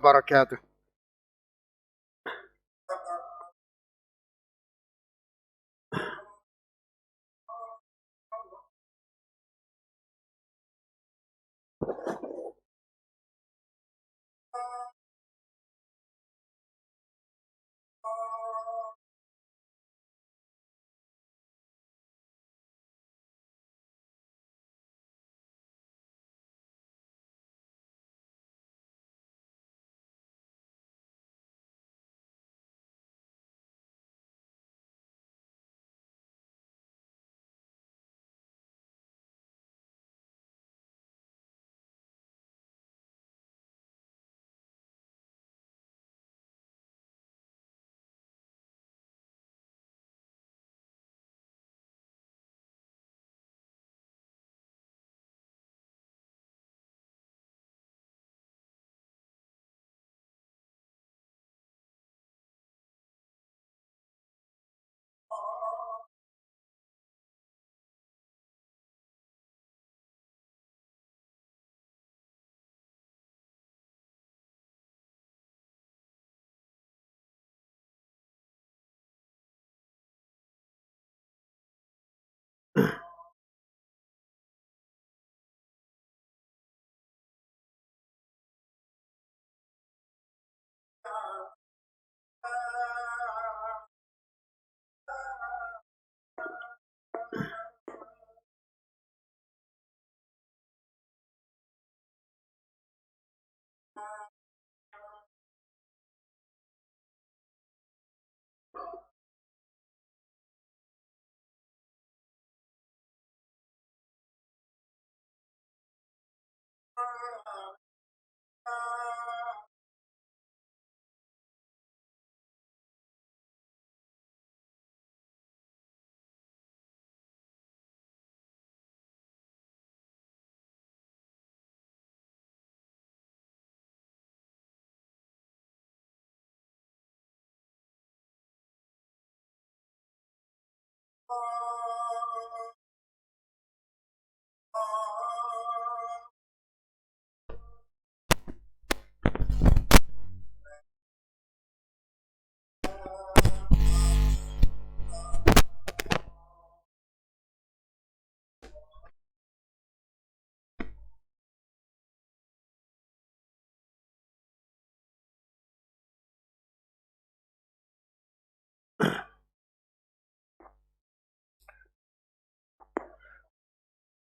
wabarakatuh.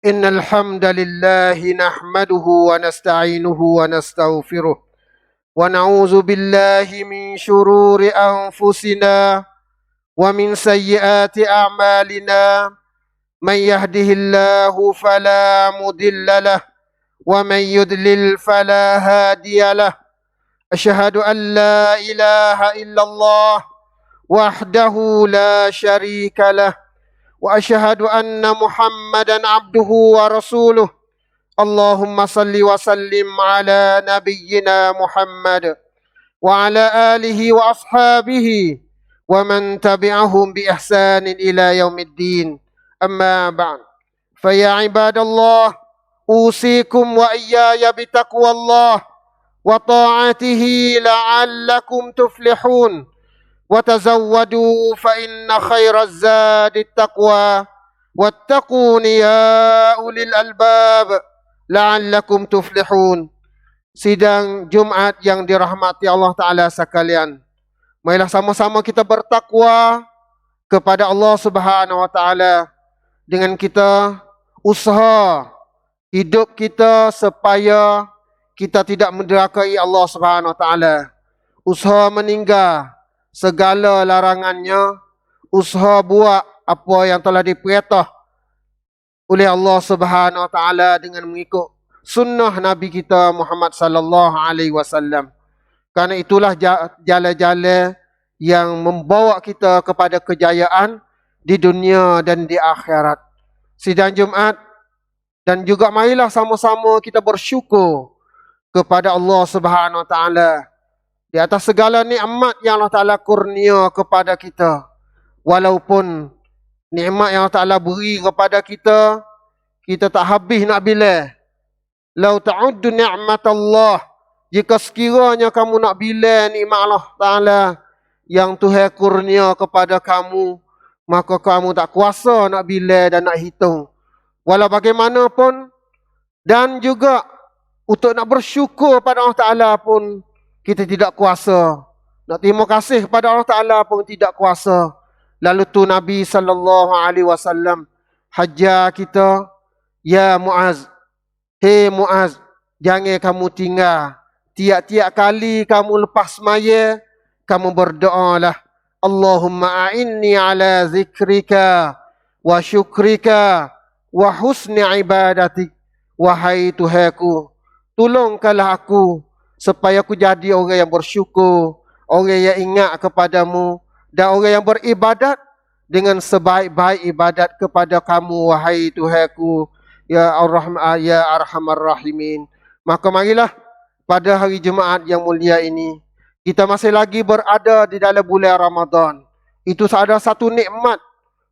Innal hamdalillah nahmaduhu wa nasta'inuhu wa nastaghfiruh wa na'udzu billahi min shururi anfusina wa min sayyiati a'malina man yahdihillahu fala mudilla lah wa man yudlil fala hadiya lah. Asyhadu an la ilaha illallah wahdahu la syarika lah wa asyhadu anna Muhammadan abduhu wa rasuluh. Allahumma salli wa sallim ala nabiyyina Muhammad wa ala alihi wa ashabihi wa man tabi'ahum bi ihsanin ila yaumiddin. Amma ba'd. Fa ya ibadallah, usikum wa iyaya bi taqwallah wa ta'atihi la'allakum tuflihun. وتزودوا فإن خير الزاد التقوى واتقون يا أولي الألباب لعلكم تفلحون. Sidang Jumat yang dirahmati Allah Ta'ala sekalian, marilah sama-sama kita bertakwa kepada Allah Subhanahu Wa Ta'ala dengan kita usaha hidup kita supaya kita tidak mendurhakai Allah Subhanahu Wa Ta'ala, usaha meninggal segala larangannya, usaha buat apa yang telah diperintah oleh Allah Subhanahu Wa Taala dengan mengikut sunnah Nabi kita Muhammad sallallahu alaihi wasallam. Karena itulah jalan-jalan yang membawa kita kepada kejayaan di dunia dan di akhirat. Sidang Jumat, dan juga marilah sama-sama kita bersyukur kepada Allah Subhanahu Wa Taala di atas segala nikmat yang Allah Ta'ala kurnia kepada kita. Walaupun nikmat yang Allah Ta'ala beri kepada kita tak habis nak bilang. Lau ta'uddu ni'matallah jika sekiranya kamu nak bila nikmat Allah Ta'ala yang Tuhan kurnia kepada kamu, maka kamu tak kuasa nak bila dan nak hitung. Walau bagaimanapun, dan juga untuk nak bersyukur pada Allah Ta'ala pun kita tidak kuasa. Nak terima kasih kepada Allah Ta'ala pun tidak kuasa. Lalu tu Nabi SAW hajar kita, ya Muaz, hei Muaz, jangan kamu tinggal. Tiap-tiap kali kamu lepas semaya, kamu berdoalah, Allahumma a'inni ala zikrika wa syukrika wa husni ibadatik. Wahai Tuhanku, tolongkanlah aku supaya aku jadi orang yang bersyukur, orang yang ingat kepadamu, dan orang yang beribadat dengan sebaik-baik ibadat kepada kamu, wahai Tuhanku, ya Ar-Rahman, ya Arhamar Rahimin. Maka marilah pada hari Jumaat yang mulia ini, kita masih lagi berada di dalam bulan Ramadan. Itu ada satu nikmat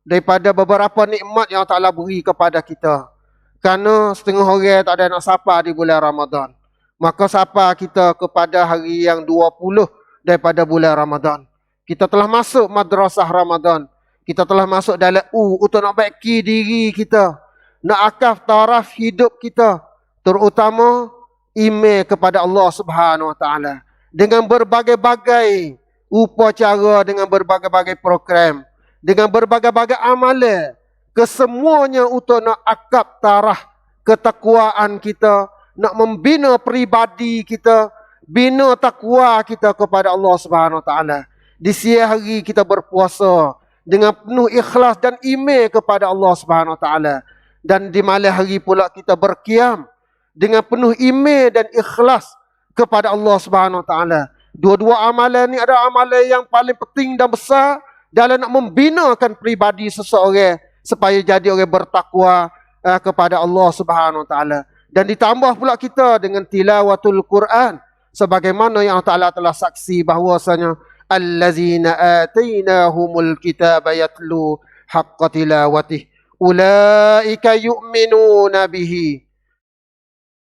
daripada beberapa nikmat yang Allah Ta'ala beri kepada kita. Kerana setengah orang tak ada nak sapa di bulan Ramadan. Maka sapa kita kepada hari yang 20 daripada bulan Ramadan. Kita telah masuk madrasah Ramadan. Kita telah masuk dalam untuk nak baiki diri kita. Nak akaf taraf hidup kita. Terutama iman kepada Allah Subhanahu Wa Taala. Dengan berbagai-bagai upacara, dengan berbagai-bagai program, dengan berbagai-bagai amalan, kesemuanya untuk nak akap tarah ketakwaan kita, nak membina peribadi kita, bina takwa kita kepada Allah Subhanahu Wa Taala. Di siang hari kita berpuasa dengan penuh ikhlas dan iman kepada Allah Subhanahu Wa Taala, dan di malam hari pula kita berqiyam dengan penuh iman dan ikhlas kepada Allah Subhanahu Wa Taala. Dua-dua amalan ni adalah amalan yang paling penting dan besar dalam nak membinakan peribadi seseorang supaya jadi orang bertakwa kepada Allah Subhanahu Wa Taala. Dan ditambah pula kita dengan tilawatul Quran, sebagaimana yang Allah Taala telah saksi bahwasanya allazina atainahumul kitaba yatlu haqqa tilawatih ulaika yu'minuna bihi.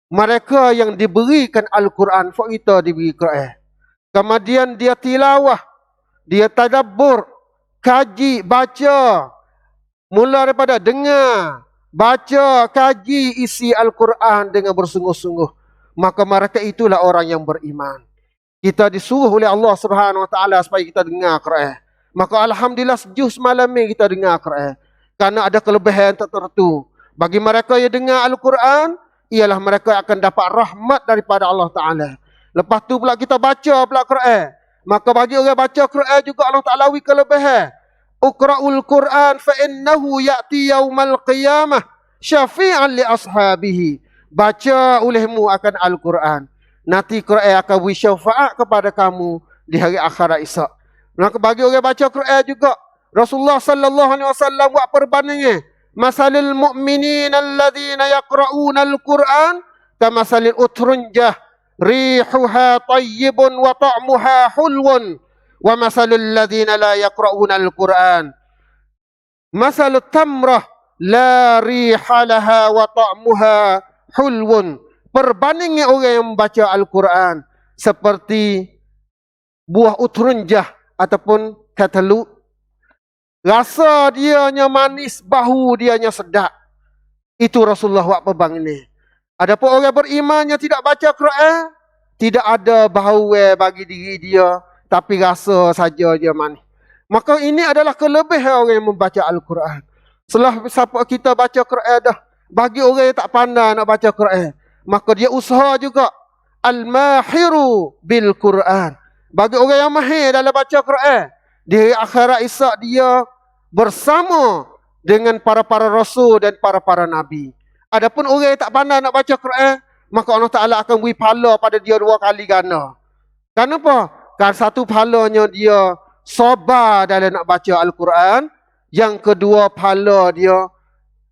Mereka yang diberikan Al-Quran, kita diberi Quran, kemudian dia tilawah, dia tadabbur, kaji, baca, mula daripada dengar, baca, kaji isi Al-Quran dengan bersungguh-sungguh, maka mereka itulah orang yang beriman. Kita disuruh oleh Allah Subhanahu Wa Taala supaya kita dengar Quran. Maka alhamdulillah sejus malam ni kita dengar Quran, karena ada kelebihan tertentu. Bagi mereka yang dengar Al-Quran, ialah mereka akan dapat rahmat daripada Allah Ta'ala. Lepas tu pula kita baca pula Quran. Maka bagi orang baca Quran juga Allah Ta'ala wi kelebihan. Uqra'ul Quran fa innahu ya'ti yaumal qiyamah syafi'an li ashabihi. Baca olehmu akan Al-Quran. Nanti Quran akan wi syafaat kepada kamu di hari akhirat esok. Maka bagi orang baca Quran juga, Rasulullah sallallahu alaihi wasallam buat perbandingan. Masalul mu'minin alladhina yaqra'una al-Quran kamasalil utrunjah rihuha tayyibun wa ta'muha hulwun wa masalul ladhina la yaqra'una al-Quran masalut tamrah la riha laha wa ta'muha hulwun. Perbandingnya orang yang membaca Al-Quran seperti buah utrunjah ataupun katalu. Rasa dianya manis, bahu dianya sedap. Itu Rasulullah buat perbang ini. Adapun orang beriman yang tidak baca Quran, tidak ada bahu bagi diri dia, tapi rasa saja dia manis. Maka ini adalah kelebihan orang yang membaca Al-Quran. Setelah siapa kita baca Quran dah, bagi orang yang tak pandai nak baca Quran, maka dia usaha juga. Al-mahiru bil Quran. Bagi orang yang mahir dalam baca Quran, di akhirat esok dia bersama dengan para-para rasul dan para-para nabi. Adapun orang yang tak pandai nak baca Quran, maka Allah Ta'ala akan beri pahala pada dia 2 kali ganda. Kenapa? Kan satu pahalanya dia sabar dalam nak baca Al-Quran, yang kedua pahala dia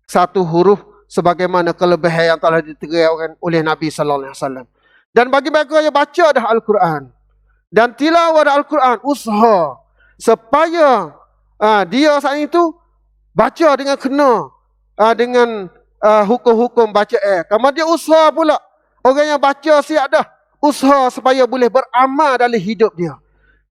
satu huruf sebagaimana kelebihan yang telah diterangkan oleh Nabi sallallahu alaihi wasallam. Dan bagi mereka yang baca dah Al-Quran dan tilawah dah Al-Quran, usaha supaya dia saat itu baca dengan kena dengan hukum-hukum baca. Kemudian dia usaha pula orang yang baca siap dah, usaha supaya boleh beramal dalam hidup dia.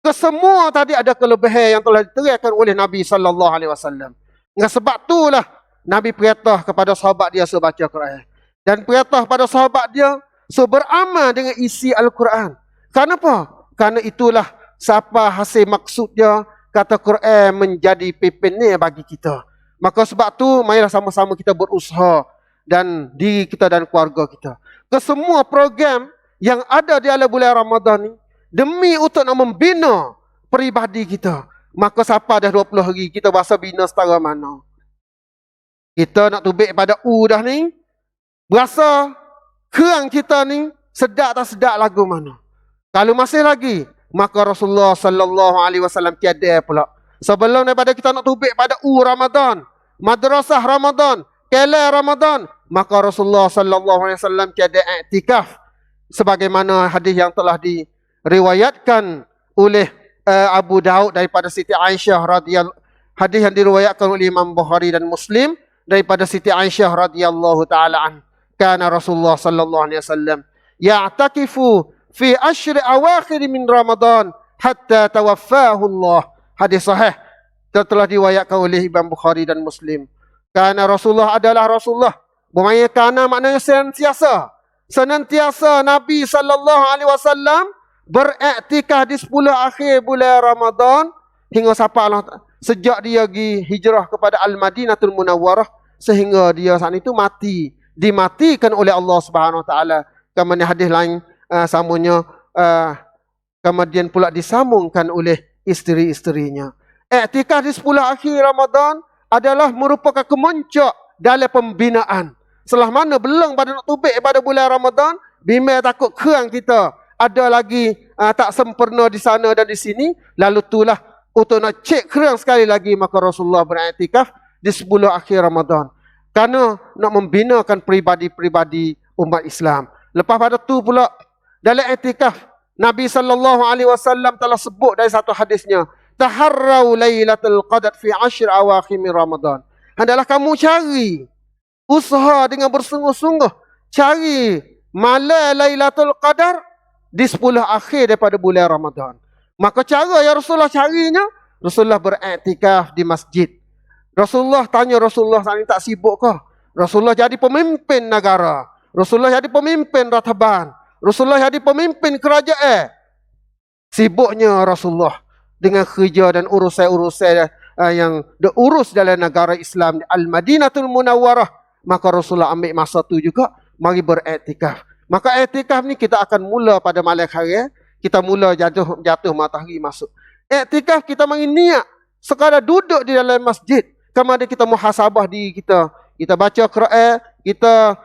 Kesemua tadi ada kelebihan yang telah diteriakkan oleh Nabi sallallahu alaihi wasallam. Dengan sebab itulah Nabi perintah kepada sahabat dia suruh baca Quran. Dan perintah pada sahabat dia suruh beramal dengan isi Al-Quran. Kenapa? Karena itulah siapa hasil maksud dia kata Quran menjadi pimpinnya bagi kita. Maka sebab tu marilah sama-sama kita berusaha dan diri kita dan keluarga kita. Kesemua program yang ada di dalam bulan Ramadan ni demi untuk nak membina peribadi kita. Maka siapa dah 20 hari kita bahasa bina setara mana? Kita nak tubik pada dah ni, berasa kerang kita ni sedap tak sedap lagu mana? Kalau masih lagi, maka Rasulullah sallallahu alaihi wasallam tiada pula. Sebelum daripada kita nak tubik pada Ramadan, madrasah Ramadan, kelai Ramadan, maka Rasulullah sallallahu alaihi wasallam tiada i'tikaf sebagaimana hadis yang telah diriwayatkan oleh Abu Daud daripada Siti Aisyah radhiyallahu, hadis yang diriwayatkan oleh Imam Bukhari dan Muslim daripada Siti Aisyah radhiyallahu taala an. Kana Rasulullah sallallahu alaihi wasallam ya'takifu fi ashri awakhir min Ramadan hatta tawaffahu Allah. Hadis sahih telah diriwayatkan oleh Imam Bukhari dan Muslim. Karena Rasulullah adalah Rasulullah. Bermakna karena maknanya senantiasa Nabi sallallahu alaihi wasallam beriktikaf di 10 akhir bulan Ramadan hingga sampai Allah sejak dia pergi hijrah kepada Al-Madinatul Munawwarah sehingga dia saat itu dimatikan oleh Allah Subhanahu wa taala. Kemudian hadis lain samanya kemudian pula disambungkan oleh isteri-isterinya. Iktikaf di 10 akhir Ramadan adalah merupakan kemuncak dalam pembinaan. Setelah mana belum pada nak tubik pada bulan Ramadan, bimbang takut kerang kita ada lagi tak sempurna di sana dan di sini, lalu itulah untuk nak cek kerang sekali lagi, maka Rasulullah beriktikaf di 10 akhir Ramadan. Kerana nak membinakan peribadi-peribadi umat Islam. Lepas pada tu pula, dalam iktikaf, Nabi SAW telah sebut dari satu hadisnya, taharrau lailatul qadar fi 10 awakhir min Ramadan. Hendaklah kamu cari, usaha dengan bersungguh-sungguh, cari malam Lailatul Qadar di 10 akhir daripada bulan Ramadan. Maka cara yang Rasulullah carinya, Rasulullah beriktikaf di masjid. Rasulullah tanya Rasulullah saat ini tak sibuk ke? Rasulullah jadi pemimpin negara. Rasulullah jadi pemimpin rataban. Rasulullah jadi pemimpin kerajaan. Sibuknya Rasulullah dengan kerja dan urusan-urusan yang diurus dalam negara Islam Al-Madinatul Munawwarah. Maka Rasulullah ambil masa tu juga, mari beriktikaf. Maka iktikaf ni kita akan mula pada malam hari. Kita mula jatuh matahari masuk. Iktikaf kita mari niat sekadar duduk di dalam masjid. Kemudian kita muhasabah diri kita. Kita baca Quran, kita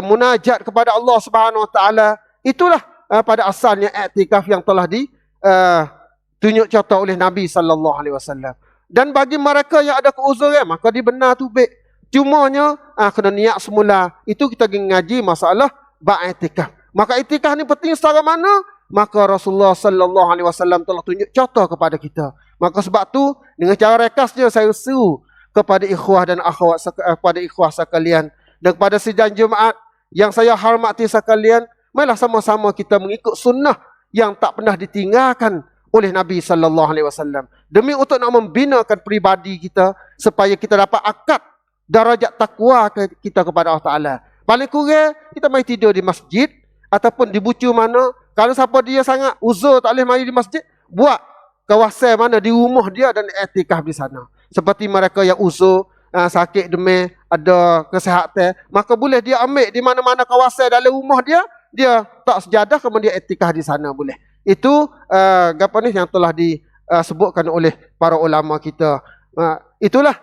munajat kepada Allah Subhanahu Wa Taala. Itulah pada asalnya iktikaf yang telah tunjuk contoh oleh Nabi sallallahu alaihi wasallam. Dan bagi mereka yang ada keuzuran, maka dibenar tubik. Cumanya kena niat semula. Itu kita ngaji masalah ba'iktikaf. Maka iktikaf ni penting secara mana? Maka Rasulullah sallallahu alaihi wasallam telah tunjuk contoh kepada kita. Maka sebab tu dengan cara rekasnya saya seru kepada ikhwah dan akhwat, kepada ikhwah sekalian dan kepada sidang Jumaat yang saya hormati sekalian, marilah sama-sama kita mengikut sunnah yang tak pernah ditinggalkan oleh Nabi sallallahu alaihi wasallam demi untuk nak membinakan peribadi kita supaya kita dapat akad darajat takwa kita kepada Allah Taala. Paling kurang kita mari tidur di masjid ataupun di bucu mana. Kalau siapa dia sangat uzur tak boleh mari di masjid, buat kawasan mana di rumah dia dan iktikaf di sana. Seperti mereka yang uzur, sakit demam, ada kesihatan, maka boleh dia ambil di mana-mana kawasan dalam rumah dia tak sejadah kemudian iktikaf di sana boleh. Itu yang telah disebutkan oleh para ulama kita. Itulah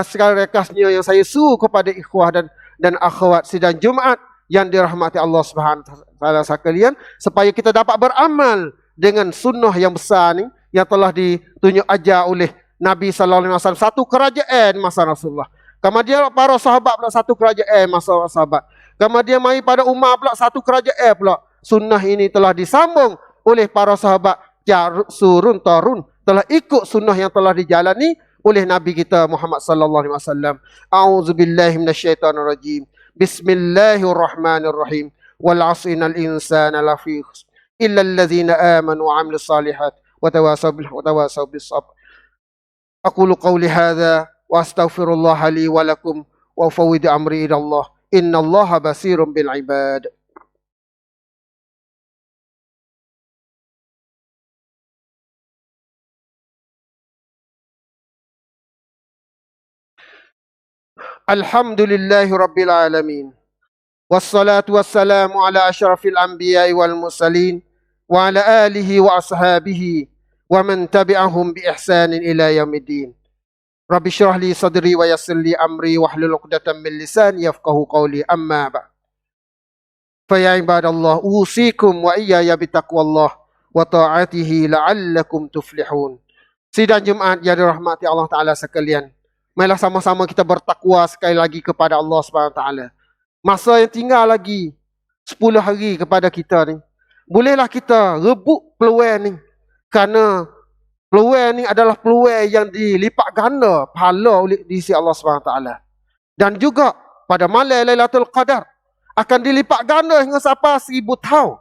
sekali rekasnya yang saya suruh kepada ikhwah dan akhwat sidang Jumaat yang dirahmati Allah Subhanahu wa taala sekalian, supaya kita dapat beramal dengan sunnah yang besar ni yang telah ditunjuk ajar oleh Nabi sallallahu alaihi wasallam, satu kerajaan masa Rasulullah. Kemudian para sahabat pula satu kerajaan masa sahabat. Kemudian mai pada Umar pula satu kerajaan pula. Sunnah ini telah disambung oleh para sahabat surun tarun, telah ikut sunnah yang telah dijalani oleh Nabi kita Muhammad sallallahu alaihi wasallam. A'udzubillahi minasyaitonir rajim. Bismillahirrahmanirrahim. Wal 'asri innal insana lafi khusr إلا الذين آمنوا وعملوا الصالحات وتواصوا بالحق وتواصوا بالصبر. أقول قولي هذا وأستغفر الله لي ولكم وأفوض أمري إلى الله إن الله بصير بالعباد. الحمد لله رب العالمين والصلاة والسلام على أشرف الأنبياء والمرسلين وعلى آله وأصحابه ومن تبعهم بإحسان إلى يوم الدين. رب اشرح لي صدري ويسر لي أمري واحلل عقدة من لساني يفقهوا قولي أما بعد. فيا عباد الله أوصيكم وإياي بتقوى الله وطاعته لعلكم تفلحون. Sidang Jumaat yang dirahmati Allah Ta'ala sekalian, marilah sama-sama kita bertakwa sekali lagi kepada Allah SWT. Masa yang tinggal lagi 10 hari kepada kita ni, bolehlah kita rebut peluang ni, kerana peluang ni adalah peluang yang dilipat ganda pahala oleh di sisi Allah SWT. Dan juga pada malam Lailatul Qadar akan dilipat ganda hingga sampai 1000 tahun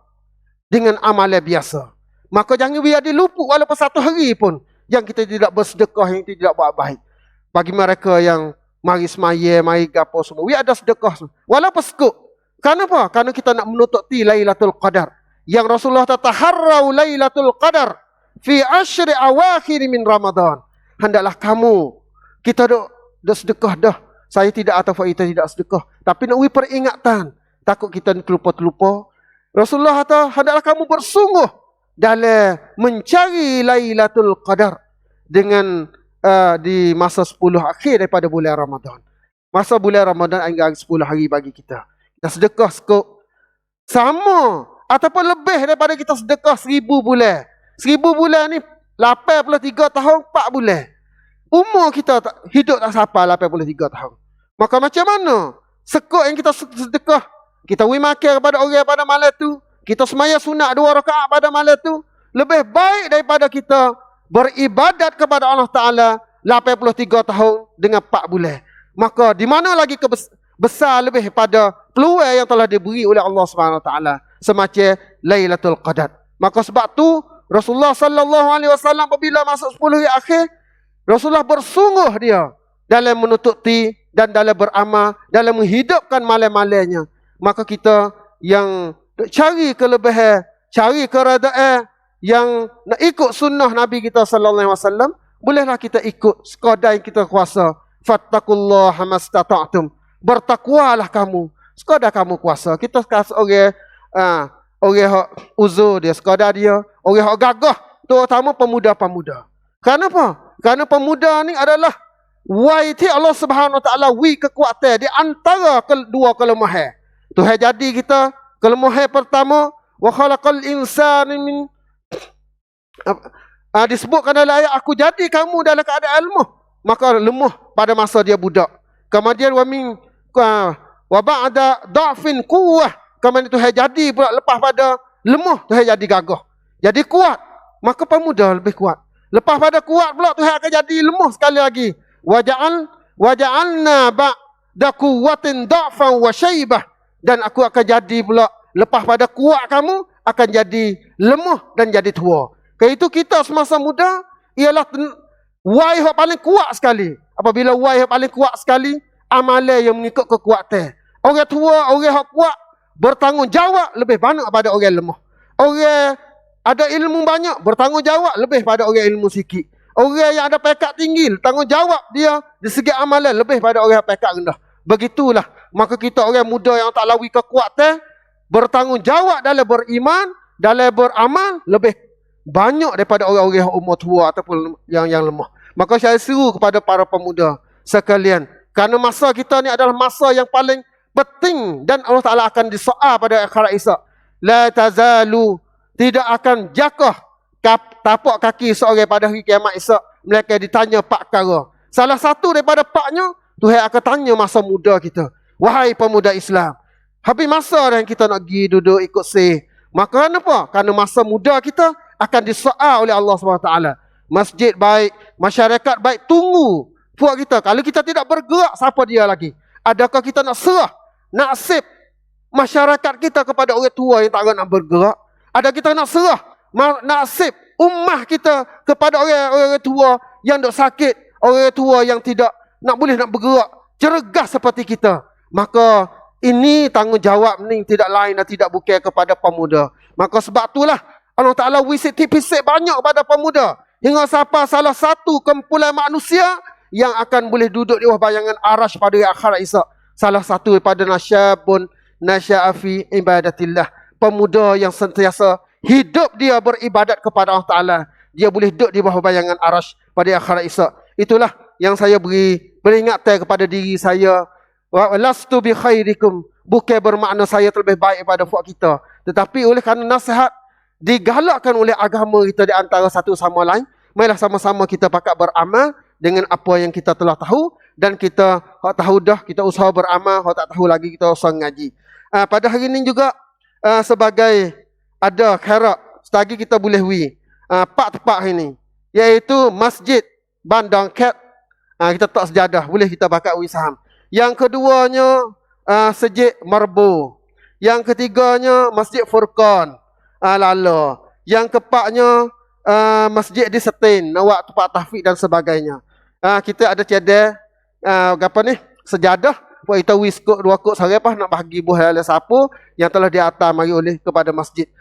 dengan amalan biasa. Maka jangan biar diluput walaupun 1 hari pun yang kita tidak bersedekah, yang tidak buat baik. Bagi mereka yang mari semaya, mari gapo semua, ada sedekah walaupun sekut. Kenapa? Kerana kita nak menutupi Lailatul Qadar. Yang Rasulullah taharrau Lailatul Qadar fi asyri awakhir min Ramadan. Hendaklah kamu, kita dah sedekah dah. Saya tidak atau kita tidak sedekah, tapi nak beri peringatan. Takut kita terlupa-terlupa. Rasulullah kata, hendaklah kamu bersungguh dalam mencari Lailatul Qadar dengan di masa 10 akhir daripada bulan Ramadan. Masa bulan Ramadan hingga 10 hari bagi kita. Kita sedekah sekut sama ataupun lebih daripada kita sedekah 1000 bulan. 1000 bulan ni 83 tahun 4 bulan. Umur kita hidup tak sampai 83 tahun. Maka macam mana sekut yang kita sedekah, kita beri makan kepada orang pada malam tu, kita semaya sunat 2 rakaat pada malam tu, lebih baik daripada kita beribadat kepada Allah Ta'ala 83 tahun dengan 4 bulan. Maka di mana lagi besar lebih pada peluang yang telah diberi oleh Allah SWT semacam Lailatul Qadar. Maka sebab tu Rasulullah sallallahu alaihi wasallam apabila masuk 10 hari akhir, Rasulullah bersungguh dia dalam menutupi dan dalam beramal, dalam menghidupkan malam-malamnya. Maka kita yang cari kelebihan, cari keredaan, yang nak ikut sunnah Nabi kita sallallahu alaihi wasallam, bolehlah kita ikut sekadar yang kita kuasa. Fattaqullaha mastata'tum. Bertakwalah kamu sekadar kamu kuasa. Kita kasih orang hak uzur dia sekadar dia, orang hak gagah, terutama pemuda-pemuda. Kenapa? Kerana pemuda ni adalah waiti Allah Subhanahu Wa Taala wi kekuatan di antara kedua kelemahan. Tuhan jadi kita kelemahan pertama, wa khalaqal insana min disebutkan dalam ayat, aku jadi kamu dalam keadaan lemah. Maka lemah pada masa dia budak. Kemudian wa ba'da dha'fin quwwah. Kemudian Tuhan jadi pula lepas pada lemah, Tuhan jadi gagah. Jadi kuat. Maka pemuda lebih kuat. Lepas pada kuat pula Tuhan akan jadi lemah sekali lagi. Waja'alna ba'da quwwatin dha'fan wa syaibah. Dan aku akan jadi pula lepas pada kuat kamu akan jadi lemah dan jadi tua. Kerana itu kita semasa muda ialah wai yang paling kuat sekali. Apabila wai yang paling kuat sekali, amalan yang mengikut kekuatan. Orang tua, orang yang kuat bertanggungjawab lebih banyak pada orang lemah. Orang ada ilmu banyak bertanggungjawab lebih pada orang ilmu sikit. Orang yang ada pekat tinggi, tanggungjawab dia di segi amalan lebih pada orang yang pekat rendah. Begitulah. Maka kita orang muda yang tak lawi kekuatan, bertanggungjawab dalam beriman, dalam beramal lebih banyak daripada orang-orang yang umur tua ataupun yang lemah. Maka saya seru kepada para pemuda sekalian, kerana masa kita ni adalah masa yang paling penting dan Allah Ta'ala akan disoal pada akhirat esok. La tazalu, tidak akan jakah tapak kaki seorang pada hari kiamat esok, mereka ditanya 4 perkara. Salah satu daripada 4-nya, Tuhan akan tanya masa muda kita. Wahai pemuda Islam, habis masa yang kita nak pergi duduk ikut sih. Maka kenapa? Kerana masa muda kita akan disoal oleh Allah SWT. Masjid baik, masyarakat baik, tunggu puak kita. Kalau kita tidak bergerak, siapa dia lagi? Adakah kita nak serah nasib masyarakat kita kepada orang tua yang tak nak bergerak? Ada kita nak serah nasib ummah kita kepada orang-orang tua yang dok sakit, orang tua yang tidak boleh bergerak, cergas seperti kita. Maka ini tanggungjawab ni tidak lain dan tidak bukan kepada pemuda. Maka sebab itulah Allah Ta'ala wisik-pisik banyak pada pemuda. Hingga sampai salah satu kumpulan manusia yang akan boleh duduk di bawah bayangan arash pada akhirat esok. Salah satu daripada nasyabun nasya'afi ibadatillah. Pemuda yang sentiasa hidup dia beribadat kepada Allah Ta'ala. Dia boleh duduk di bawah bayangan arash pada akhirat esok. Itulah yang saya beri peringatan kepada diri saya. Lastu bi khairikum. Bukan bermakna saya terlebih baik daripada fuak kita. Tetapi oleh kerana nasihat digalakkan oleh agama kita di antara satu sama lain, marilah sama-sama kita pakat beramal dengan apa yang kita telah tahu, dan kita tahu dah, kita usaha beramal, tak tahu lagi kita usaha ngaji. Pada hari ini juga sebagai ada khairat, selagi kita boleh pak tempat hari ini, iaitu Masjid Bandang Cat, kita tak sejadah, boleh kita pakat saham. Yang keduanya Masjid Marbo. Yang ketiganya Masjid Furqan Lala. Yang keempatnya masjid di Setin, Nawak tempat tahfiz dan sebagainya. Kita ada tiada sejadah buat kita wiskut dua kok sehari apa nak bagi buah oleh siapa yang telah diatar mari oleh kepada masjid.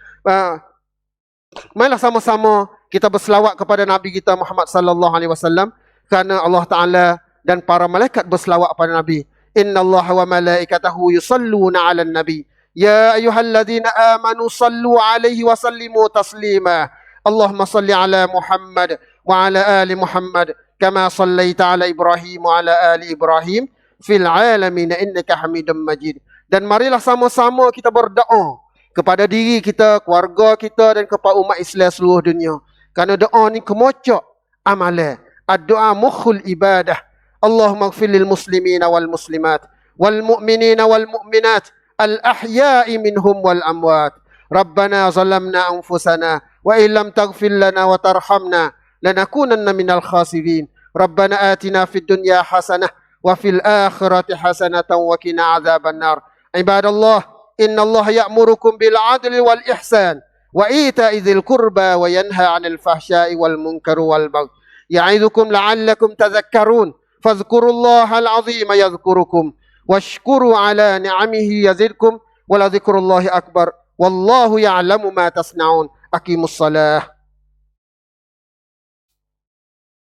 Marilah sama-sama kita berselawat kepada Nabi kita Muhammad sallallahu alaihi wasallam, kerana Allah Taala dan para malaikat berselawat kepada Nabi. Innallaha wa malaikatahu yusalluna 'alan nabi. Ya ayyuhalladzina amanu sallu 'alaihi wa sallimu taslima. Allahumma salli 'ala Muhammad wa 'ala ali Muhammad kama sallaita 'ala Ibrahim wa 'ala ali Ibrahim fil 'alamin innaka Hamidum Majid. Dan marilah sama-sama kita berdoa kepada diri kita, keluarga kita dan kepada umat Islam seluruh dunia. Kerana doa ni kemocok amalan. Ad-du'a mukhul ibadah. Allahumma ighfir lil muslimina wal muslimat wal mu'minina wal mu'minat al-ahya'i minhum wal amwat. Rabbana zalamna anfusana wa illam taghfir lana wa tarhamna lanakunanna minal khasirin. Rabbana atina fid dunya hasanah wa fil akhirati hasanatan wa qina adzaban nar. Ibadallah, innallaha ya'murukum bil 'adli wal ihsan wa ita'i dzil qurba wa yanha 'anil fahsya'i wal munkari wal baghi. Ya'idzukum la'allakum tadhakkarun. Fadhkurullaha al-'azima yadhkurukum washkuru 'ala ni'amihi yazidkum wa la dzikrullahi akbar. Wallahu ya'lamu ma tasna'un. Aqimus salah.